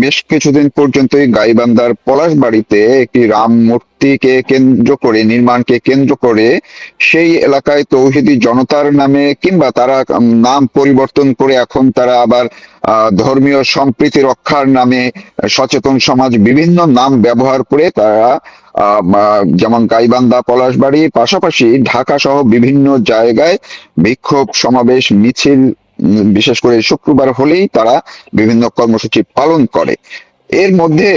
বেশ কিছুদিন পর্যন্তই গাইবান্ধার পলাশবাড়ীতে একটি রাম মূর্তিকে কেন্দ্র করে নির্মাণকে কেন্দ্র করে সেই এলাকায় তৌহিদি জনতার নামে কিংবা তারা নাম পরিবর্তন করে এখন তারা আবার ধর্মীয় সম্প্রীতি রক্ষার নামে সচেতন সমাজ বিভিন্ন নাম ব্যবহার করে তারা যেমন গাইবান্ধা পলাশবাড়ি পাশাপাশি ঢাকা সহ বিভিন্ন জায়গায় বিক্ষোভ সমাবেশ মিছিল বিশেষ করে শুক্রবার হলেই তারা বিভিন্ন কর্মসূচি পালন করে। এর মধ্যে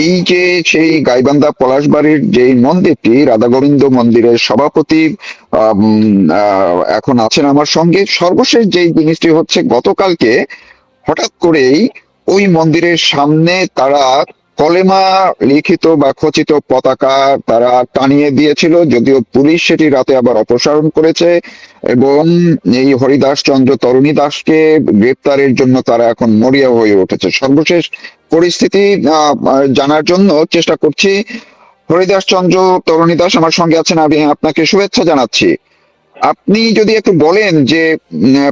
এই যে সেই গাইবান্ধা পলাশবাড়ির যে মন্দিরটি রাধা গোবিন্দ মন্দিরের সভাপতি এখন আছেন আমার সঙ্গে, সর্বশেষ যে জিনিসটি হচ্ছে গতকালকে হঠাৎ করেই ওই মন্দিরের সামনে তারা কলেমা লিখিত বা খচিত পতাকা তারা টানিয়ে দিয়েছিল, যদিও পুলিশ সেটি রাতে আবার অপসারণ করেছে এবং এই হরিদাস চন্দ্র তরুণী দাসকে গ্রেপ্তারের জন্য তারা এখন মরিয়া হয়ে উঠেছে। সর্বশেষ পরিস্থিতি জানার জন্য চেষ্টা করছি। হরিদাস চন্দ্র তরুণী দাস আমার সঙ্গে আছেন, আমি আপনাকে শুভেচ্ছা জানাচ্ছি। আপনি যদি একটু বলেন যে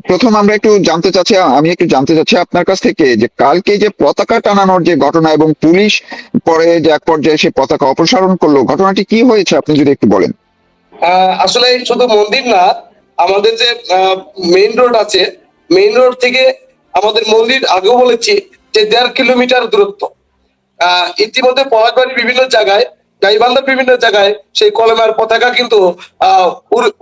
প্রথম আমরা একটু জানতে চাচ্ছি, আমি একটু জানতে চাচ্ছি আপনার কাছ থেকে যে কালকে যে পতাকা টানানোর যে ঘটনা এবং পুলিশ পরে যে এক পর্যায়ে সে পতাকা অপসারণ করলো, ঘটনাটি কি হয়েছে আপনি যদি একটু বলেন। আসলে শুধু মন্দির না, আমাদের যে মেইন রোড আছে, মেইন রোড থেকে আমাদের মন্দির আগেও বলেছি যে 1.5 কিলোমিটার দূরত্ব। ইতিমধ্যে পলাশবাড়ির বিভিন্ন জায়গায়, গাইবান্ধার বিভিন্ন জায়গায় সেই কলেমার পতাকা কিন্তু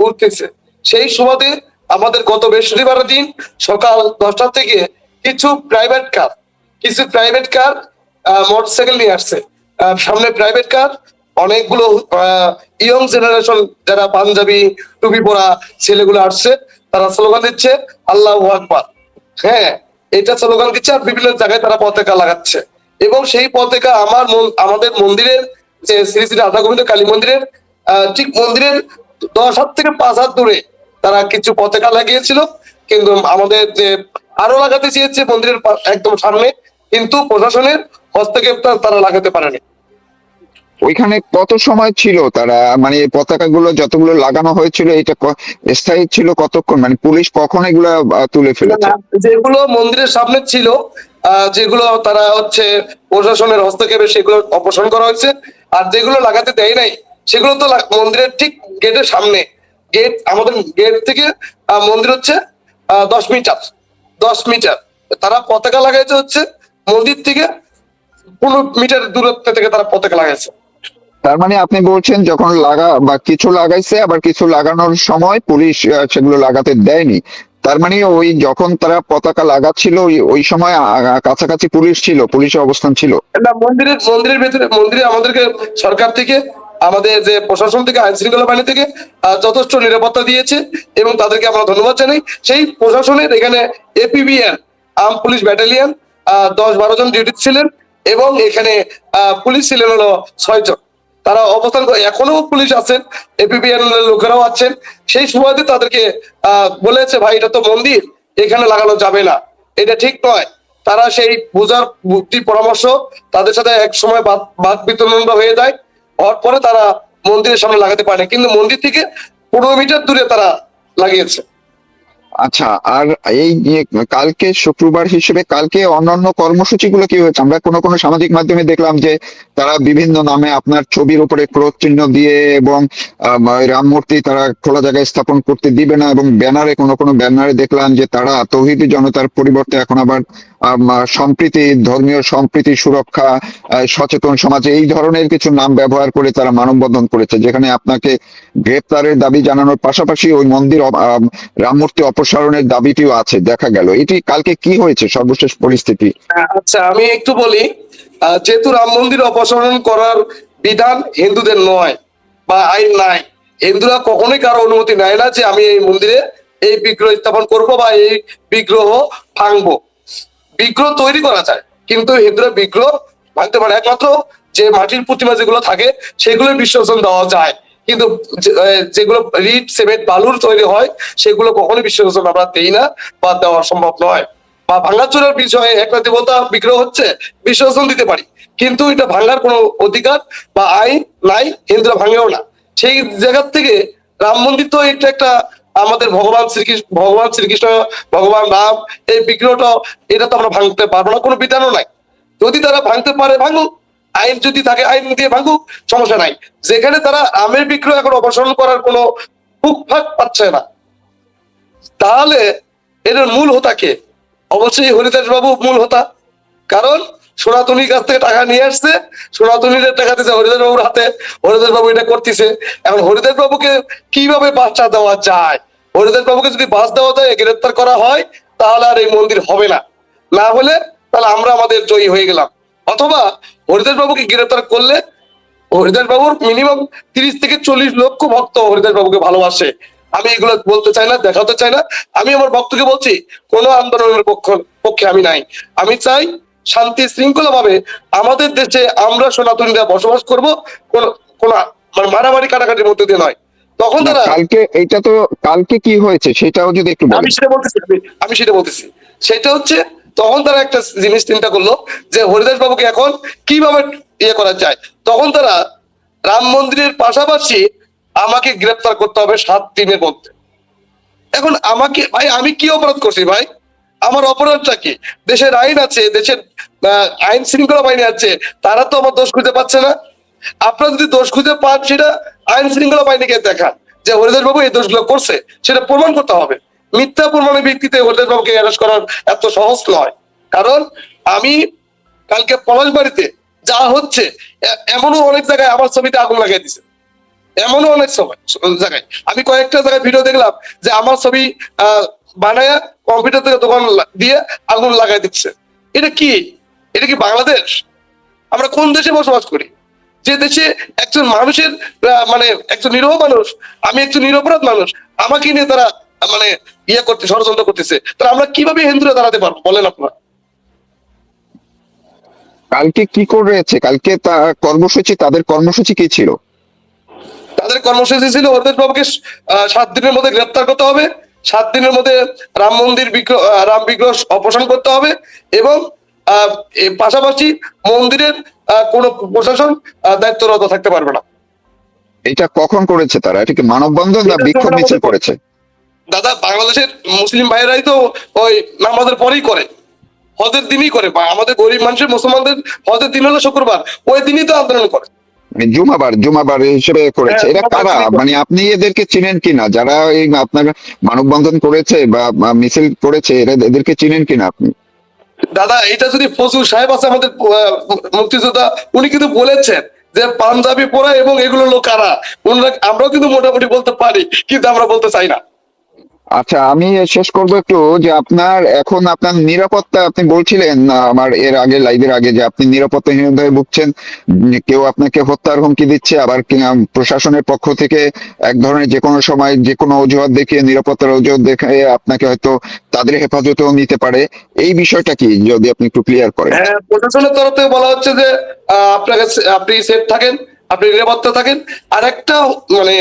উঠতেছে। সেই সুবাদে আমাদের গত বৃহস্পতিবার দিন সকাল 10টা থেকে কিছু প্রাইভেট কার মোটরসাইকেল নিয়ে আসছে। সামনে প্রাইভেট কার, অনেকগুলো ইয়ং জেনারেশন যারা পাঞ্জাবি টুপি পরা ছেলেগুলো আসছে, তারা স্লোগান দিচ্ছে আল্লাহু আকবার। হ্যাঁ, এটা স্লোগান দিচ্ছে আর বিভিন্ন জায়গায় তারা পতাকা লাগাচ্ছে। এবং সেই পতাকা আমাদের মন্দিরের যে শ্রী শ্রী রাধা গোবিন্দ কালী মন্দিরের ঠিক মন্দিরের 10 হাত থেকে 5 হাত দূরে তারা কিছু পতাকা লাগিয়েছিল, কিন্তু আমাদের যে আরো লাগাতে চেয়েছে মন্দিরের একদম সামনে, কিন্তু প্রশাসনের হস্তক্ষেপ তারা লাগাতে পারেনি। ওইখানে কত সময় ছিল তারা, মানে পতাকাগুলো যতগুলো লাগানো হয়েছিল এটা স্থায়ী ছিল কতক্ষণ, মানে পুলিশ কখন এগুলা তুলে ফেলেছে? যেগুলো মন্দিরের সামনে ছিল, যেগুলো তারা হচ্ছে প্রশাসনের হস্তক্ষেপে সেগুলো অপসারণ করা হয়েছে। আর যেগুলো লাগাতে দেয় নাই সেগুলো তো মন্দিরের ঠিক গেটের সামনে, আমাদের গেট থেকে মন্দির হচ্ছে 10 মিটার। 10 মিটার তারা পতাকা লাগাইছে হচ্ছে মন্দির থেকে 15 মিটার দূরত্ব থেকে তারা পতাকা লাগাইছে। তার মানে আপনি বলছেন যখন কিছু লাগাইছে আবার কিছু লাগানোর সময় পুলিশ সেগুলো লাগাতে দেয়নি। তার মানে ওই যখন তারা পতাকা লাগাচ্ছিল ওই সময় কাছাকাছি পুলিশ ছিল, পুলিশের অবস্থান ছিল। না, মন্দিরের ভেতরে মন্দিরে আমাদেরকে সরকার থেকে, আমাদের যে প্রশাসন থেকে, আইন শৃঙ্খলা বাহিনী থেকে যথেষ্ট নিরাপত্তা দিয়েছে এবং তাদেরকে আমরা ধন্যবাদ জানাই। সেই প্রশাসনের এখানে এপিবিএন আর্ম পুলিশ ব্যাটালিয়ন 10-12 জন ডিউটি ছিলেন এবং এখানে পুলিশ ছিলেন হলো 6 জন। তারা অবস্থান করে, এখনো পুলিশ আছেন, এপিবিএন লোকেরাও আছেন। সেই সুবাদে তাদেরকে বলেছে ভাই এটা তো মন্দির, এখানে লাগানো যাবে না, এটা ঠিক নয়। তারা সেই বুঝার বুদ্ধি পরামর্শ তাদের সাথে এক সময় বাদ বিতরণ হয়ে যায়, হওয়ার পরে তারা মন্দিরের সামনে লাগাতে পারে না, কিন্তু মন্দির থেকে 15 মিটার দূরে তারা লাগিয়েছে। আচ্ছা, আর এই যে কালকে শুক্রবার হিসেবে কালকে অন্যান্য কর্মসূচিগুলো কি হয়েছে? আমরা কোনো কোনো সামাজিক মাধ্যমে দেখলাম যে তারা বিভিন্ন নামে আপনার ছবির উপরে ক্রস চিহ্ন দিয়ে এবং রাম মূর্তি তারা খোলা জায়গায় স্থাপন করতে দিবে না, এবং ব্যানারে কোনো কোনো ব্যানারে দেখলাম যে তারা তৌহিদি জনতার পরিবর্তে এখন আবার সম্প্রীতি, ধর্মীয় সম্প্রীতি সুরক্ষা, সচেতন সমাজে এই ধরনের কিছু নাম ব্যবহার করে তারা মানববন্ধন করেছে, যেখানে আপনাকে গ্রেপ্তারের দাবি জানানোর পাশাপাশি ওই মন্দির রাম মূর্তি অপসারণের দাবিটিও আছে দেখা গেল। এটি কালকে কি হয়েছে সর্বশেষ পরিস্থিতি? আচ্ছা, আমি একটু বলি। যেহেতু রাম মন্দির অপসারণ করার বিধান হিন্দুদের নয় বা আইন নাই, হিন্দুরা কখনোই কারো অনুমতি নেয় না যে আমি এই মন্দিরে এই বিগ্রহ স্থাপন করব বা এই বিগ্রহ ভাঙবো। বিগ্রহ তৈরি করা যায়, কিন্তু হিন্দুরা বিগ্রহ ভাঙতে পারে একমাত্র যে মাটির প্রতিমা যেগুলো থাকে সেগুলো বিসর্জন দেওয়া যায়, কিন্তু যেগুলো রিট সিমেন্ট বালুর তৈরি হয় সেগুলো কখনোই বিসর্জন আমরা দেই না বা দেওয়া সম্ভব নয়। বা ভাঙাচোরার বিষয়ে একটা দেবতা বিগ্রহ হচ্ছে, বিসর্জন দিতে পারি, কিন্তু এটা ভাঙার কোনো অধিকার বা আইন নাই, হিন্দুরা ভাঙেও না। সেই জায়গা থেকে রাম মন্দির তো এটা একটা আমাদের ভগবান শ্রীকৃষ্ণ, ভগবান রাম, এই বিগ্রহটা এটা তো আমরা ভাঙতে পারবো না, কোনো বিধানও নাই। যদি তারা ভাঙতে পারে ভাঙুক, আইন যদি থাকে আইন দিয়ে ভাঙুক, সমস্যা নাই। যেখানে তারা আমের বিক্রয় এখন অপসারণ করার কোনো ফুকফাক পাচ্ছে না, তাহলে এটার মূল হোতা কে? অবশ্যই হরিদাস বাবু মূল হোতা। কারণ সনাতনীর কাছ থেকে টাকা নিয়ে আসছে, সনাতনীদের টাকা দিচ্ছে হরিদাস বাবুর হাতে, হরিদাস বাবু এটা করতেছে। এখন হরিদাস বাবুকে কিভাবে বাচ্চা দেওয়া যায়? হরিদাস বাবুকে যদি বাস দেওয়া যায়, গ্রেফতার করা হয়, তাহলে আর এই মন্দির হবে না। না হলে তাহলে আমরা আমাদের জয়ী হয়ে গেলাম। অথবা হরিদাস বাবুকে গ্রেফতার করলে, হরিদাস বাবুর মিনিমাম 30 থেকে 40 লক্ষ ভক্ত হরিদাস বাবুকে ভালোবাসে। আমি এগুলো বলতে চাই না, দেখাতে চাই না। আমি আমার ভক্তকে বলছি, কোন আন্দোলনের পক্ষে আমি নাই। আমি চাই শান্তি শৃঙ্খলা ভাবে আমাদের দেশে আমরা সনাতনীরা বসবাস করব, কোন কোন মানে মারামারি কাটাকাটির মধ্যে দিয়ে নয়। তখন না, তারা, কালকে এটা তো, কালকে কি হয়েছে সেটাও যদি একটু আমি বলেন। সেটা বলতেছি, আমি সেটা বলতেছি, সেটা হচ্ছে তখন তারা একটা জিনিস চিন্তা করলো যে হরিদাস বাবুকে এখন কিভাবে ইয়ে করা যায়। তখন তারা রাম মন্দিরের পাশাপাশি আমাকে গ্রেফতার করতে হবে 7 দিনের মধ্যে। এখন আমাকে, ভাই আমি কি অপরাধ করছি ভাই? আমার অপরাধটা কি? দেশের আইন আছে, দেশের আইন শৃঙ্খলা বাহিনী আছে, তারা তো আমার দোষ খুঁজে পাচ্ছে না। আপনারা যদি দোষ খুঁজে পান, সেটা আইন শৃঙ্খলা বাহিনীকে দেখান যে হরিদাস বাবু এই দোষগুলো করছে, সেটা প্রমাণ করতে হবে। মিথ্যা প্রমাণের ভিত্তিতে হরিদাস বাবুকে অ্যারেস্ট করার এত সহজ নয়। কারণ আমি কালকে পলাশবাড়িতে যা হচ্ছে, এমনও অনেক জায়গায় আমার ছবিতে আগুন লাগাই দিছে, এমনও অনেক সময় জায়গায় আমি কয়েকটা জায়গায় ভিডিও দেখলাম যে আমার ছবি বানায়া কম্পিউটার থেকে দোকান দিয়ে আগুন লাগাই দিচ্ছে। এটা কি? এটা কি বাংলাদেশ? আমরা কোন দেশে বসবাস করি? যে দেশে একজন মানুষের মানে একজন নিরীহ মানুষ, আমি একজন নিরপরাধ মানুষ, আমাকে নিয়ে তারা মানে ইয়ে করতে ষড়যন্ত্র করতেছে। তাহলে আমরা কিভাবে হিন্দুরা দাঁড়াতে পারবো বলেন আপনারা? কালকে কি করেছে? কালকে কর্মসূচি, তাদের কর্মসূচি কি ছিল? তাদের কর্মসূচি ছিল হরিদাস বাবুকে 7 দিনের মধ্যে গ্রেপ্তার করতে হবে, 7 দিনের মধ্যে রাম মন্দির বিগ্রহ, রাম বিগ্রহ অপসারণ করতে হবে, এবং এর পাশাপাশি মন্দিরের কোন প্রশাসন দায়িত্বরত থাকতে পারবে না। এটা কখন করেছে তারা? এটা কি মানববন্ধন না এটা বিক্ষোভ ঝগড়া মিছিল মতো করেছে? দাদা, বাংলাদেশের মুসলিম ভাইরাই তো ওই নামাজের পরেই করে, হজের দিনই করে। বা আমাদের গরিব মানুষের মুসলমানদের হজের দিন হলো শুক্রবার, ওই দিনই তো আন্দোলন করে। মানে জুমাবার, জুমাবার হিসেবে করেছে। হ্যাঁ, এরা জুমাবার কারা? দিনই করে। মানে আপনি এদেরকে চিনেন কিনা, যারা এই আপনার মানববন্ধন করেছে বা মিছিল করেছে, এদেরকে চিনেন কিনা আপনি? দাদা, এটা যদি ফজল সাহেব আছে আমাদের মুক্তিযোদ্ধা, উনি কিন্তু বলেছেন যে পাঞ্জাবি পরা এবং এগুলো লোক কারা। আমরাও কিন্তু মোটামুটি বলতে পারি, কিন্তু আমরা বলতে চাই না। আচ্ছা, আমি শেষ করবো একটু, যে আপনার এখন আপনার নিরাপত্তা, আপনি বলছিলেন আমার এর আগে, লাইভের আগে, যে আপনি নিরাপত্তাহীনতায় ভুগছেন, কেউ আপনাকে হত্যার হুমকি দিচ্ছে, আবার প্রশাসনের পক্ষ থেকে এক ধরনের যে কোনো সময় যে কোনো অজুহাত দেখিয়ে, নিরাপত্তার অজুহাত দেখে আপনাকে হয়তো তাদের হেফাজতেও নিতে পারে। এই বিষয়টা কি, যদি আপনি একটু ক্লিয়ার করেন। হ্যাঁ, প্রশাসনের তরফ থেকে বলা হচ্ছে যে আপনাকে, আপনি সেফ থাকেন, আপনি নিরাপত্তা থাকেন। আরেকটা মানে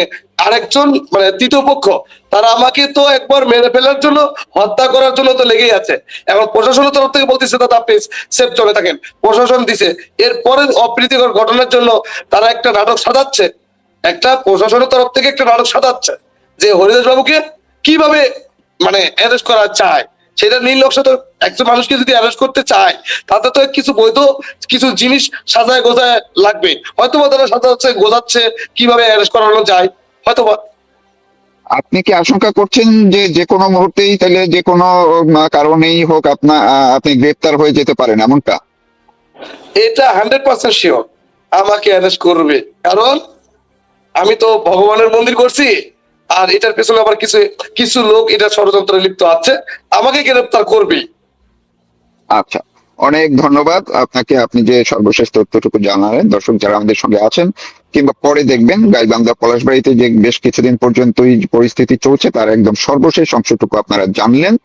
আরেকজন মানে তৃতীয় পক্ষ, তারা আমাকে তো একবার মেরে ফেলার জন্য, হত্যা করার জন্য তো লেগেই আছে। এখন প্রশাসনের তরফ থেকে বলতেছে দাদা আপনি সেফ চলে থাকেন, প্রশাসন দিছে। এরপরে অপ্রীতিকর ঘটনার জন্য তারা একটা নাটক সাজাচ্ছে, একটা প্রশাসনের তরফ থেকে একটা নাটক সাজাচ্ছে যে হরিদাস বাবুকে কিভাবে মানে অ্যারেস্ট করা চায়। সেটা নীল নকশা তো, একজন মানুষকে যদি অ্যারেস্ট করতে চায়, তাতে তো কিছু বৈধ কিছু জিনিস সাজায় গোজায় লাগবে। হয়তোবা তারা সাজাচ্ছে গোজাচ্ছে কিভাবে অ্যারেস্ট করানো যায়, হয়তোবা। আপনি কি আশঙ্কা করছেন যে যে কোনো মুহূর্তেই তাহলে যে কোনো কারণেই হোক আপনি গ্রেপ্তার হয়ে যেতে পারেন, এমনটা? এটা 100% শিওর আমাকে অ্যারেস্ট করবে। কারণ আমি তো ভগবানের মন্দির করছি, আর এটার পেছনে আবার কিছু কিছু লোক এটা ষড়যন্ত্রে লিপ্ত আছে, আমাকে গ্রেপ্তার করবে। আচ্ছা, অনেক ধন্যবাদ আপনাকে, আপনি যে সর্বশেষ তথ্যটুকু জানালেন। দর্শক যারা আমাদের সঙ্গে আছেন কিংবা পরে দেখবেন, গাইবান্ধা পলাশবাড়িতে যে বেশ কিছুদিন পর্যন্তই পরিস্থিতি চলছে, তার একদম সর্বশেষ অংশটুকু আপনারা জানলেন।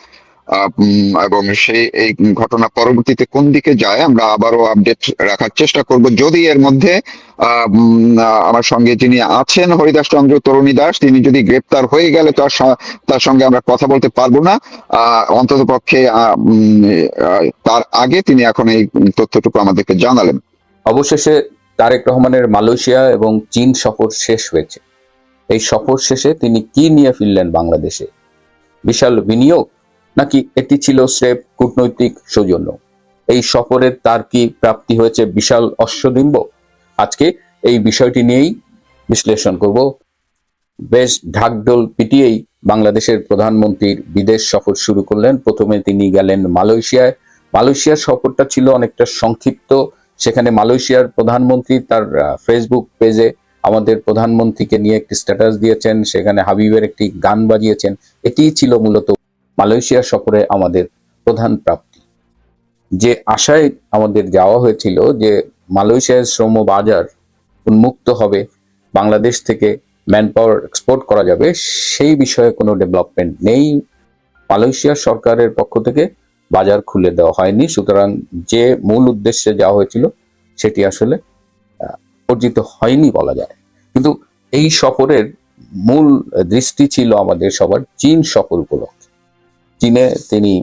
এবং সেই এই ঘটনা পরবর্তীতে কোন দিকে যায় আমরা আবারও আপডেট রাখার চেষ্টা করব। যদি এর মধ্যে আমার সঙ্গে যিনি আছেন হরিদাস চন্দ্র তরুণী দাস, তিনি যদি গ্রেপ্তার হয়ে গেলে তার সঙ্গে আমরা কথা বলতে পারবো না, অন্তত পক্ষে তার আগে তিনি এখন এই তথ্যটুকু আমাদেরকে জানালেন। অবশেষে তারেক রহমানের মালয়েশিয়া এবং চীন সফর শেষ হয়েছে। এই সফর শেষে তিনি কি নিয়ে ফিরলেন বাংলাদেশে? বিশাল বিনিয়োগ, নাকি এটি ছিল স্রেফ কূটনৈতিক সৌজন্য? এই সফরে তার কি প্রাপ্তি হয়েছে বিশাল অশ্বডিম্ব? আজকে এই বিষয়টি নিয়েই বিশ্লেষণ করব। বেশ ঢাকঢোল পিটিয়েই বাংলাদেশের প্রধানমন্ত্রীর বিদেশ সফর শুরু করলেন। প্রথমে তিনি গেলেন মালয়েশিয়ায়। মালয়েশিয়ার সফরটা ছিল অনেকটা সংক্ষিপ্ত। সেখানে মালয়েশিয়ার প্রধানমন্ত্রী তার ফেসবুক পেজে আমাদের প্রধানমন্ত্রীকে নিয়ে একটি স্ট্যাটাস দিয়েছেন, সেখানে হাবিবের একটি গান বাজিয়েছেন। এটিই ছিল মূলত মালয়েশিয়া সফরে আমাদের প্রধান প্রাপ্তি। যে আশায় আমাদের যাওয়া হয়েছিল যে মালয়েশিয়ার শ্রম বাজার উন্মুক্ত হবে, বাংলাদেশ থেকে ম্যান পাওয়ার এক্সপোর্ট করা যাবে, সেই বিষয়ে কোনো ডেভেলপমেন্ট নেই। মালয়েশিয়া সরকারের পক্ষ থেকে বাজার খুলে দেওয়া হয়নি। সুতরাং যে মূল উদ্দেশ্যে যাওয়া হয়েছিল সেটি আসলে অর্জিত হয়নি বলা যায়। কিন্তু এই সফরের মূল দৃষ্টি ছিল আমাদের সবার চীন সফর উপলক্ষে। চীনে তিনি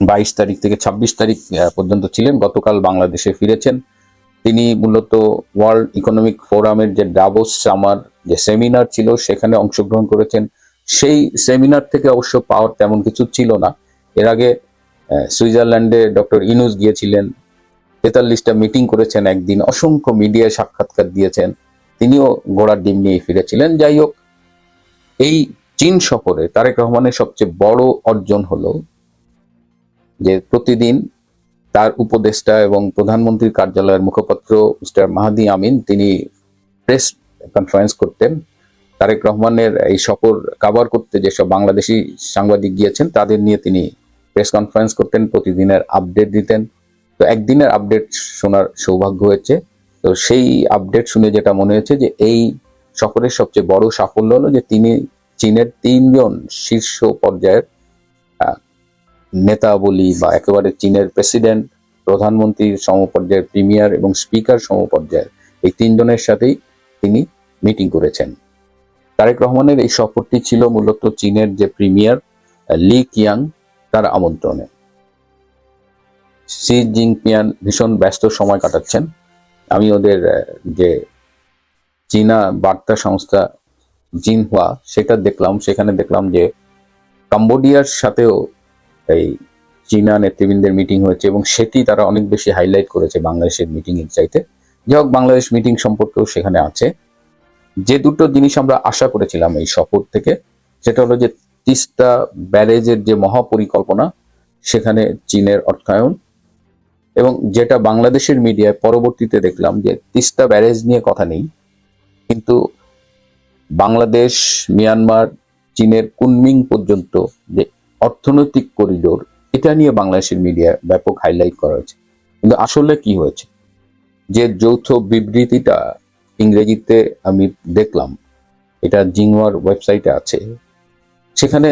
22 তারিখ থেকে 26 তারিখ পর্যন্ত ছিলেন। গতকাল বাংলাদেশে ফিরেছেন। তিনি মূলত ওয়ার্ল্ড ইকোনমিক ফোরামের যে ডাভোস সামার যে সেমিনার ছিল সেখানে অংশগ্রহণ করেছেন। সেই সেমিনার থেকে অবশ্য পাওয়ার তেমন কিছু ছিল না। এর আগে সুইজারল্যান্ডে ডক্টর ইনুস গিয়েছিলেন, 43টা মিটিং করেছেন, একদিন অসংখ্য মিডিয়ায় সাক্ষাৎকার দিয়েছেন, তিনিও ঘোড়ার ডিম নিয়ে ফিরেছিলেন। যাই হোক, এই চীন সফরে তারেক রহমানের সবচেয়ে বড় অর্জন হলো যে প্রতিদিন তার উপদেষ্টা এবং প্রধানমন্ত্রীর কার্যালয়ের মুখপাত্র মিস্টার মাহাদি আমিন তিনি প্রেস কনফারেন্স করতেন। তারেক রহমানের এই সফর কভার করতে যেসব বাংলাদেশি সাংবাদিক গিয়েছেন তাদের নিয়ে তিনি প্রেস কনফারেন্স করতেন, প্রতিদিনের আপডেট দিতেন। তো একদিনের আপডেট শোনার সৌভাগ্য হয়েছে। তো সেই আপডেট শুনে যেটা মনে হয়েছে যে এই সফরের সবচেয়ে বড় সাফল্য হলো যে তিনি চীনের 3জন শীর্ষ পর্যায়ের নেতা বলি বা একেবারে চীনের প্রেসিডেন্ট, প্রধানমন্ত্রীর সমপর্যায়ের প্রিমিয়ার এবং স্পিকার সমপর্যায়ের এই 3জনের সাথেই তিনি মিটিং করেছেন। তারেক রহমানের এই সফরটি ছিল মূলত চীনের যে প্রিমিয়ার লি কিয়াং তার আমন্ত্রণে। শি জিনপিং ভীষণ ব্যস্ত সময় কাটাচ্ছেন। আমি ওদের যে চীনা বার্তা সংস্থা জিনহুয়া সেটা দেখলাম, সেখানে দেখলাম যে কম্বোডিয়ার সাথেও এই চীনা নেতৃবৃন্দের মিটিং হয়েছে এবং সেটি তারা অনেক বেশি হাইলাইট করেছে বাংলাদেশের মিটিং এর চাইতে। যাই হোক, বাংলাদেশ মিটিং সম্পর্কেও সেখানে আছে। যে দুটো জিনিস আমরা আশা করেছিলাম এই সফর থেকে, সেটা হলো যে তিস্তা ব্যারেজের যে মহাপরিকল্পনা সেখানে চীনের অর্থায়ন, এবং যেটা বাংলাদেশের মিডিয়ায় পরবর্তীতে দেখলাম যে তিস্তা ব্যারেজ নিয়ে কথা নেই, কিন্তু বাংলাদেশ, মিয়ানমার, চীনের কুনমিং পর্যন্ত যে অর্থনৈতিক করিডোর, এটা নিয়ে বাংলাদেশের মিডিয়ায় ব্যাপক হাইলাইট করা হয়েছে। কিন্তু আসলে কি হয়েছে, যে যৌথ বিবৃতিটা ইংরেজিতে আমি দেখলাম, এটা জিনহুয়ার ওয়েবসাইটে আছে, সেখানে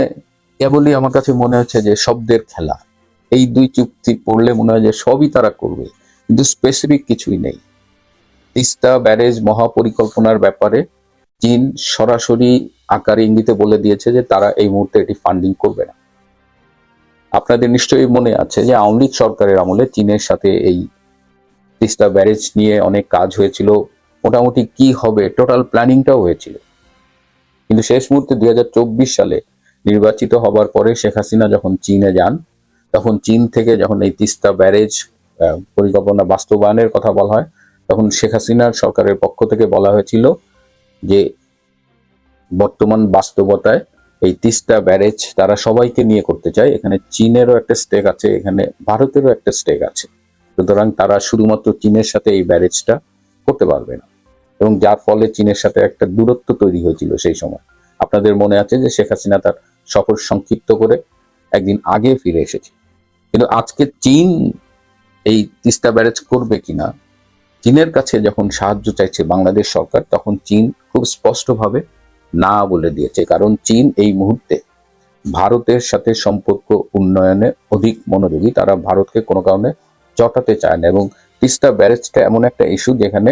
কেবলই আমার কাছে মনে হচ্ছে যে শব্দের খেলা। এই দুই চুক্তি পড়লে মনে হয় যে সবই তারা করবে, কিন্তু স্পেসিফিক কিছুই নেই। তিস্তা ব্যারেজ মহাপরিকল্পনার ব্যাপারে চীন সরাসরি আকারে ইঙ্গিতে বলে দিয়েছে যে তারা এই মুহূর্তে এটি ফান্ডিং করবে না। আপনাদের নিশ্চয়ই মনে আছে যে আওয়ামী লীগ সরকারের আমলে চীনের সাথে এই তিস্তা ব্যারেজ নিয়ে অনেক কাজ হয়েছিল, মোটামুটি কি হবে টোটাল প্ল্যানিংটাও হয়েছিল। কিন্তু শেষ মুহূর্তে 2024 সালে নির্বাচিত হবার পরে শেখ হাসিনা যখন চীনে যান, তখন চীন থেকে যখন এই তিস্তা ব্যারেজ পরিকল্পনা বাস্তবায়নের কথা বলা হয়, তখন শেখ হাসিনার সরকারের পক্ষ থেকে বলা হয়েছিল যে বর্তমান বাস্তবতায় এই তিস্তা ব্যারেজ তারা সবাইকে নিয়ে করতে চায়, এখানে চীনেরও একটা স্টেক আছে, এখানে ভারতেরও একটা স্টেক আছে, সুতরাং তারা শুধুমাত্র চীনের সাথে এই ব্যারেজটা করতে পারবে না, এবং যার ফলে চীনের সাথে একটা দূরত্ব তৈরি হয়েছিল সেই সময়। আপনাদের মনে আছে যে শেখ হাসিনা তার সফর সংক্ষিপ্ত করে একদিন আগে ফিরে এসেছে। কিন্তু আজকে চীন এই তিস্তা ব্যারেজ করবে কিনা, চীনের কাছে যখন সাহায্য চাইছে বাংলাদেশ সরকার, তখন চীন খুব স্পষ্টভাবে না বলে দিয়েছে। কারণ চীন এই মুহূর্তে ভারতের সাথে সম্পর্ক উন্নয়নে অধিক মনোযোগী, তারা ভারতকে কোনো কারণে চটাতে চায় না। এবং তিস্তা ব্যারেজটা এমন একটা ইস্যু যেখানে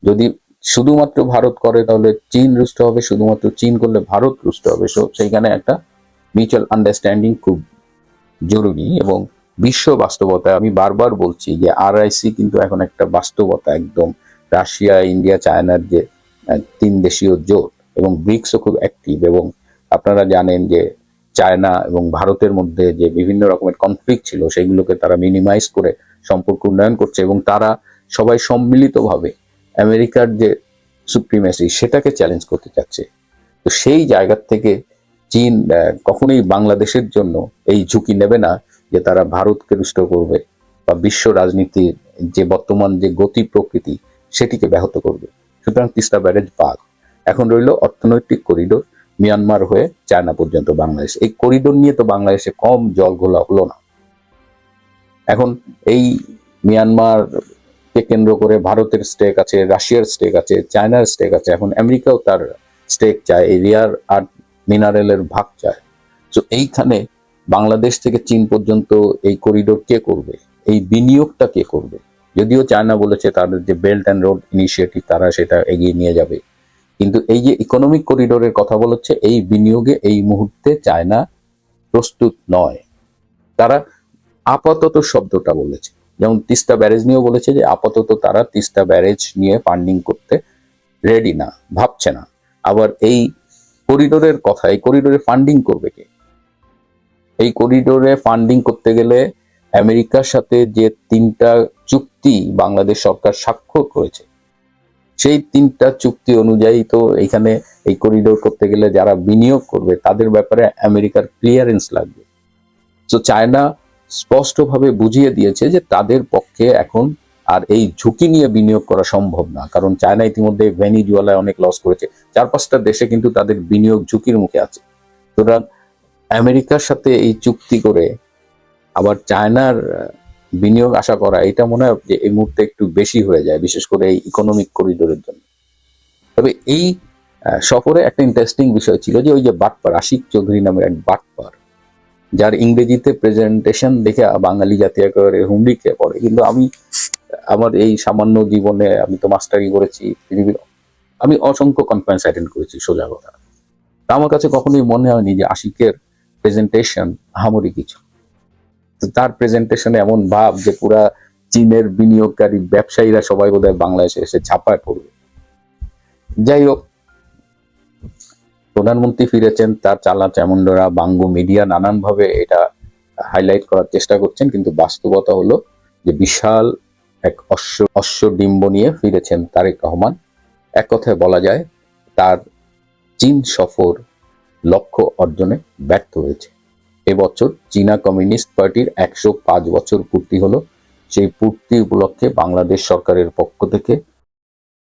যদি শুধুমাত্র ভারত করে তাহলে চীন রুষ্ট হবে, শুধুমাত্র চীন করলে ভারত রুষ্ট হবে। সেইখানে একটা মিউচুয়াল আন্ডারস্ট্যান্ডিং খুব জরুরি। এবং বিশ্ব বাস্তবতায় আমি বারবার বলছি যে RIC কিন্তু এখন একটা বাস্তবতা, একদম রাশিয়া, ইন্ডিয়া, চায়নার যে 3 দেশীয় জোট, এবং ব্রিক্সও খুব অ্যাক্টিভ। এবং আপনারা জানেন যে চায়না এবং ভারতের মধ্যে যে বিভিন্ন রকমের কনফ্লিক্ট ছিল সেগুলোকে তারা মিনিমাইজ করে সম্পর্ক উন্নয়ন করছে, এবং তারা সবাই সম্মিলিতভাবে আমেরিকার যে সুপ্রিমেসি সেটাকে চ্যালেঞ্জ করতে চাচ্ছে। তো সেই জায়গা থেকে চীন কখনোই বাংলাদেশের জন্য এই ঝুঁকি নেবে না যে তারা ভারতকে রুষ্ট করবে বা বিশ্ব রাজনীতির যে বর্তমান যে গতি প্রকৃতি সেটিকে ব্যাহত করবে। সুতরাং তিস্তা ব্যারেজ বাদ, এখন রইল অর্থনৈতিক করিডোর মিয়ানমার হয়ে চায়না পর্যন্ত বাংলাদেশ। এই করিডোর নিয়ে তো বাংলাদেশে কম জল ঘোলা হলো না। এখন এই মিয়ানমার কে কেন্দ্র করে ভারতের স্টেক আছে, রাশিয়ার স্টেক আছে, চায়নার স্টেক আছে, এখন আমেরিকাও তার স্টেক চায়, এই রেয়ার আর্থ মিনারেলের ভাগ চায়। তো এইখানে বাংলাদেশ থেকে চীন পর্যন্ত এই করিডোর কে করবে, এই বিনিয়োগটা কে করবে? যদিও চায়না বলেছে তাদের যে বেল্ট অ্যান্ড রোড ইনিশিয়েটিভ তারা সেটা এগিয়ে নিয়ে যাবে, কিন্তু এই যে ইকোনমিক করিডোরের কথা বলেছে এই বিনিয়োগে এই মুহূর্তে চায়না প্রস্তুত নয়। তারা আপাতত শব্দটা বলেছে, যেমন তিস্তা ব্যারেজ নিয়েও বলেছে যে আপাতত তারা তিস্তা ব্যারেজ নিয়ে ফান্ডিং করতে রেডি না, ভাবছে না। আবার এই করিডোরের কথা, এই করিডোরে ফান্ডিং করবে কে? এই করিডোরে ফান্ডিং করতে গেলে আমেরিকার সাথে যে 3টা চুক্তি বাংলাদেশ সরকার স্বাক্ষর করেছে সেই 3টা চুক্তি অনুযায়ী তো এখানে এই করিডোর করতে গেলে যারা বিনিয়োগ করবে তাদের ব্যাপারে আমেরিকার ক্লিয়ারেন্স লাগবে। তো চায়না স্পষ্টভাবে বুঝিয়ে দিয়েছে যে তাদের পক্ষে এখন আর এই ঝুঁকি নিয়ে বিনিয়োগ করা সম্ভব না, কারণ চায়না ইতিমধ্যে ভেনিজুয়েলায় অনেক লস করেছে, 4-5টা দেশে কিন্তু তাদের বিনিয়োগ ঝুঁকির মুখে আছে। সুতরাং আমেরিকার সাথে এই চুক্তি করে আবার চায়নার বিনিয়োগ আশা করা, এটা মনে হয় যে এই মুহূর্তে একটু বেশি হয়ে যায়, বিশেষ করে এই ইকোনমিক করিডোরের জন্য। তবে এই সফরে একটা ইন্টারেস্টিং বিষয় ছিল যে ওই যে বাটপার আশিক চৌধুরী নামের এক বাটপার, যার ইংরেজিতে প্রেজেন্টেশন দেখে বাঙালি জাতি একেবারে হুমড়ি খেয়ে পড়ে। কিন্তু আমি আমার এই সামান্য জীবনে, আমি তো মাস্টারি করেছি পৃথিবীর, আমি অসংখ্য কনফারেন্স অ্যাটেন্ড করেছি, সোজা কথা। তা আমার কাছে কখনোই মনে হয়নি যে আশিকের প্রেজেন্টেশন আহামরি কিছু। তো তার প্রেজেন্টেশনে এমন ভাব যে পুরা চীনের বিনিয়োগকারী ব্যবসায়ীরা সবাই বোধহয় বাংলাদেশে এসে ছাপায় পড়বে। যাই হোক, প্রধানমন্ত্রী ফিরেছেন, তার চালা চামুন্ডরা বাঙ্গু মিডিয়া নানানভাবে এটা হাইলাইট করার চেষ্টা করছেন, কিন্তু বাস্তবতা হলো যে বিশাল এক অশ্বডিম্ব নিয়ে ফিরেছেন তারেক রহমান। এক কথায় বলা যায় তার চীন সফর লক্ষ্য অর্জনে ব্যর্থ হয়েছে। এবছর চীনা কমিউনিস্ট পার্টির 105 বছর পূর্তি হলো। সেই পূর্তি উপলক্ষে বাংলাদেশ সরকারের পক্ষ থেকে